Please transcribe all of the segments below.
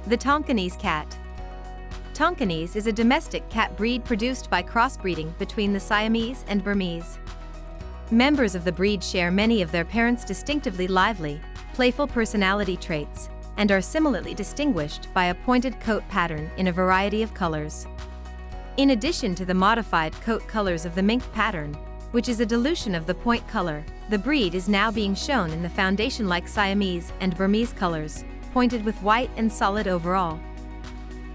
The Tonkinese cat. Tonkinese is a domestic cat breed produced by crossbreeding between the Siamese and Burmese. Members of the breed share many of their parents' distinctively lively, playful personality traits, and are similarly distinguished by a pointed coat pattern in a variety of colors. In addition to the modified coat colors of the mink pattern, which is a dilution of the point color, the breed is now being shown in the foundation-like Siamese and Burmese colors, pointed with white and solid overall.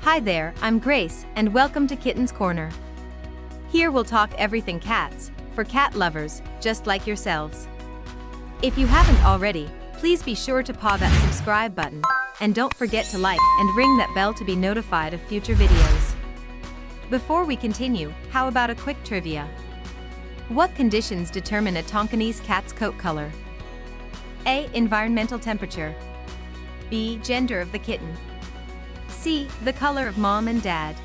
Hi there, I'm Grace, and welcome to Kitten's Corner. Here we'll talk everything cats, for cat lovers, just like yourselves. If you haven't already, please be sure to paw that subscribe button, and don't forget to like and ring that bell to be notified of future videos. Before we continue, how about a quick trivia? What conditions determine a Tonkinese cat's coat color? A. Environmental temperature. B. Gender of the kitten. C. The color of mom and dad.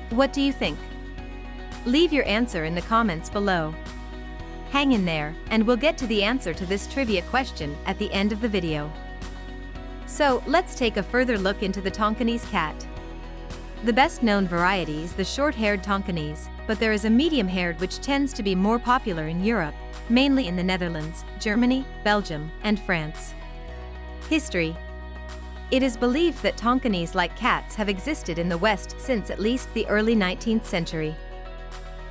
What do you think? Leave your answer in the comments below. Hang in there, and we'll get to the answer to this trivia question at the end of the video. So, let's take a further look into the Tonkinese cat. The best known variety is the short-haired Tonkinese, but there is a medium-haired which tends to be more popular in Europe, mainly in the Netherlands, Germany, Belgium, and France. History. It is believed that Tonkinese-like cats have existed in the West since at least the early 19th century.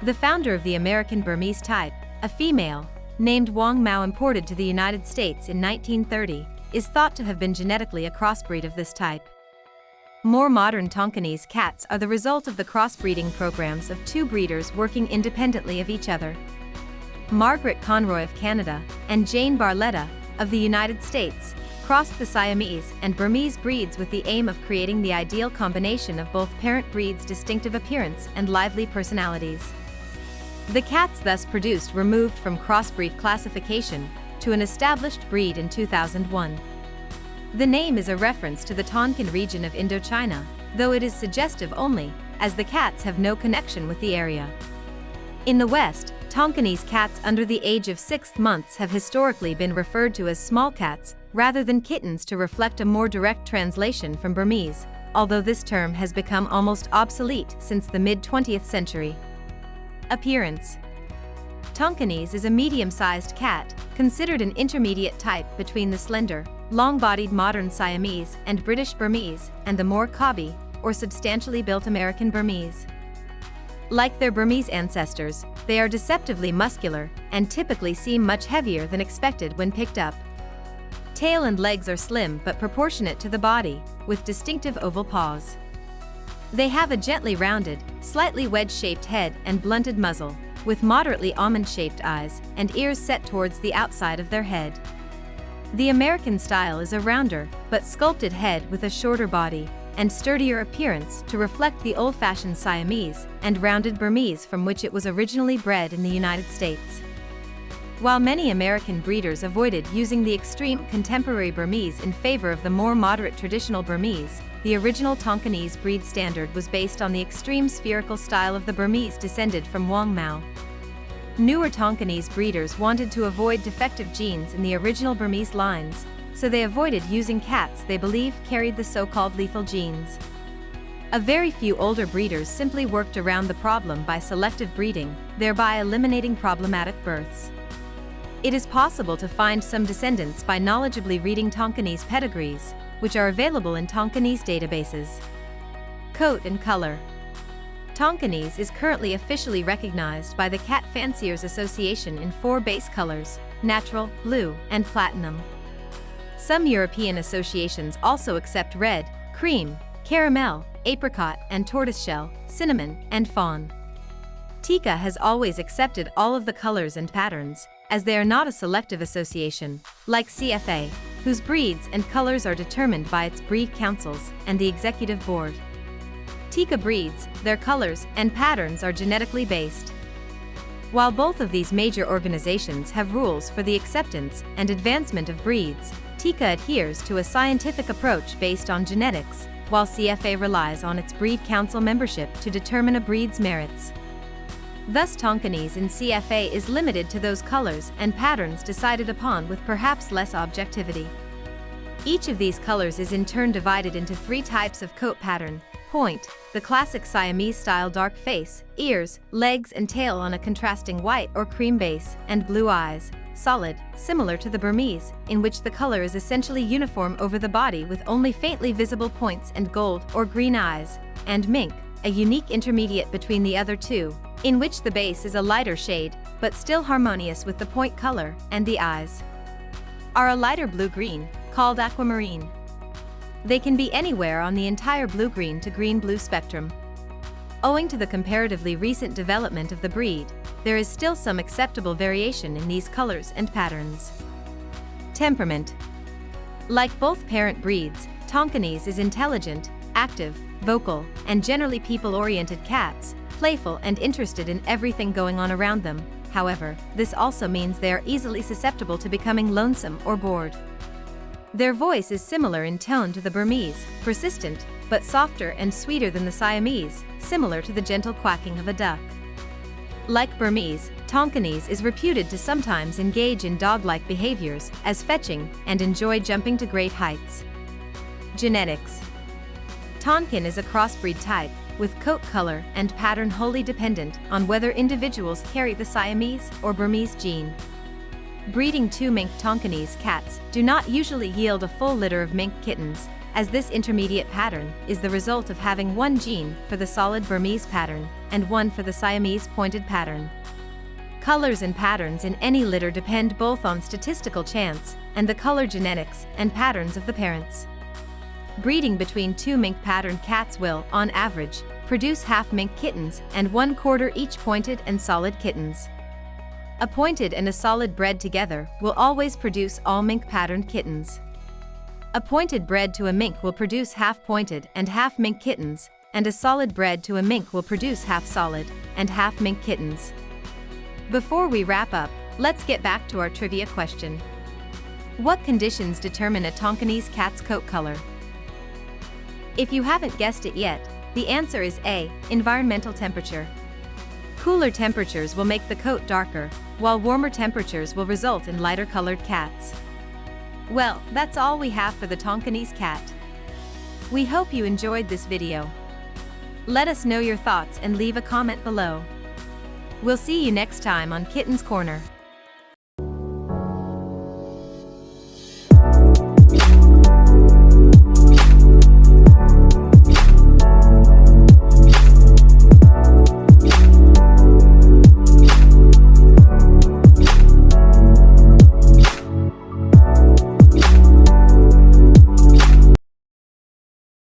The founder of the American Burmese type, a female, named Wang Mao, imported to the United States in 1930, is thought to have been genetically a crossbreed of this type. More modern Tonkinese cats are the result of the crossbreeding programs of two breeders working independently of each other. Margaret Conroy of Canada and Jane Barletta of the United States crossed the Siamese and Burmese breeds with the aim of creating the ideal combination of both parent breeds' distinctive appearance and lively personalities. The cats thus produced were moved from crossbreed classification to an established breed in 2001. The name is a reference to the Tonkin region of Indochina, though it is suggestive only, as the cats have no connection with the area. In the West, Tonkinese cats under the age of 6 months have historically been referred to as small cats, rather than kittens, to reflect a more direct translation from Burmese, although this term has become almost obsolete since the mid-20th century. Appearance. Tonkinese is a medium-sized cat, considered an intermediate type between the slender, long-bodied modern Siamese and British Burmese, and the more cobby, or substantially built American Burmese. Like their Burmese ancestors, they are deceptively muscular, and typically seem much heavier than expected when picked up. Tail and legs are slim but proportionate to the body, with distinctive oval paws. They have a gently rounded, slightly wedge-shaped head and blunted muzzle, with moderately almond-shaped eyes and ears set towards the outside of their head. The American style is a rounder, but sculpted head with a shorter body and sturdier appearance to reflect the old-fashioned Siamese and rounded Burmese from which it was originally bred in the United States. While many American breeders avoided using the extreme contemporary Burmese in favor of the more moderate traditional Burmese, the original Tonkinese breed standard was based on the extreme spherical style of the Burmese descended from Wang Mao. Newer Tonkinese breeders wanted to avoid defective genes in the original Burmese lines, so they avoided using cats they believe carried the so-called lethal genes. A very few older breeders simply worked around the problem by selective breeding, thereby eliminating problematic births. It is possible to find some descendants by knowledgeably reading Tonkinese pedigrees, which are available in Tonkinese databases. Coat and color. Tonkinese is currently officially recognized by the Cat Fanciers Association in 4 base colors: natural, blue, and platinum. Some European associations also accept red, cream, caramel, apricot, and tortoiseshell, cinnamon, and fawn. Tika has always accepted all of the colors and patterns, as they are not a selective association, like CFA, whose breeds and colors are determined by its breed councils and the executive board. Tika breeds, their colors and patterns are genetically based. While both of these major organizations have rules for the acceptance and advancement of breeds, Tika adheres to a scientific approach based on genetics, while CFA relies on its breed council membership to determine a breed's merits. Thus Tonkinese in CFA is limited to those colors and patterns decided upon with perhaps less objectivity. Each of these colors is in turn divided into 3 types of coat pattern: point, the classic Siamese-style dark face, ears, legs and tail on a contrasting white or cream base, and blue eyes, solid, similar to the Burmese, in which the color is essentially uniform over the body with only faintly visible points and gold or green eyes, and mink, a unique intermediate between the other two, in which the base is a lighter shade, but still harmonious with the point color, and the eyes are a lighter blue-green, called aquamarine. They can be anywhere on the entire blue-green to green-blue spectrum. Owing to the comparatively recent development of the breed, there is still some acceptable variation in these colors and patterns. Temperament. Like both parent breeds, Tonkinese is intelligent, active, vocal, and generally people-oriented cats, playful and interested in everything going on around them. However, this also means they are easily susceptible to becoming lonesome or bored. Their voice is similar in tone to the Burmese, persistent, but softer and sweeter than the Siamese, similar to the gentle quacking of a duck. Like Burmese, Tonkinese is reputed to sometimes engage in dog-like behaviors, as fetching, and enjoy jumping to great heights. Genetics. Tonkin is a crossbreed type, with coat color and pattern wholly dependent on whether individuals carry the Siamese or Burmese gene. Breeding 2 mink Tonkinese cats do not usually yield a full litter of mink kittens, as this intermediate pattern is the result of having 1 gene for the solid Burmese pattern and 1 for the Siamese pointed pattern. Colors and patterns in any litter depend both on statistical chance and the color genetics and patterns of the parents. Breeding between 2 mink patterned cats will, on average, produce half mink kittens and 1/4 each pointed and solid kittens. A pointed and a solid bred together will always produce all mink patterned kittens. A pointed bred to a mink will produce half pointed and half mink kittens, and a solid bred to a mink will produce half solid and half mink kittens. Before we wrap up, let's get back to our trivia question. What conditions determine a Tonkinese cat's coat color? If you haven't guessed it yet, the answer is A, environmental temperature. Cooler temperatures will make the coat darker, while warmer temperatures will result in lighter colored cats. Well, that's all we have for the Tonkinese cat. We hope you enjoyed this video. Let us know your thoughts and leave a comment below. We'll see you next time on Kitten's Corner.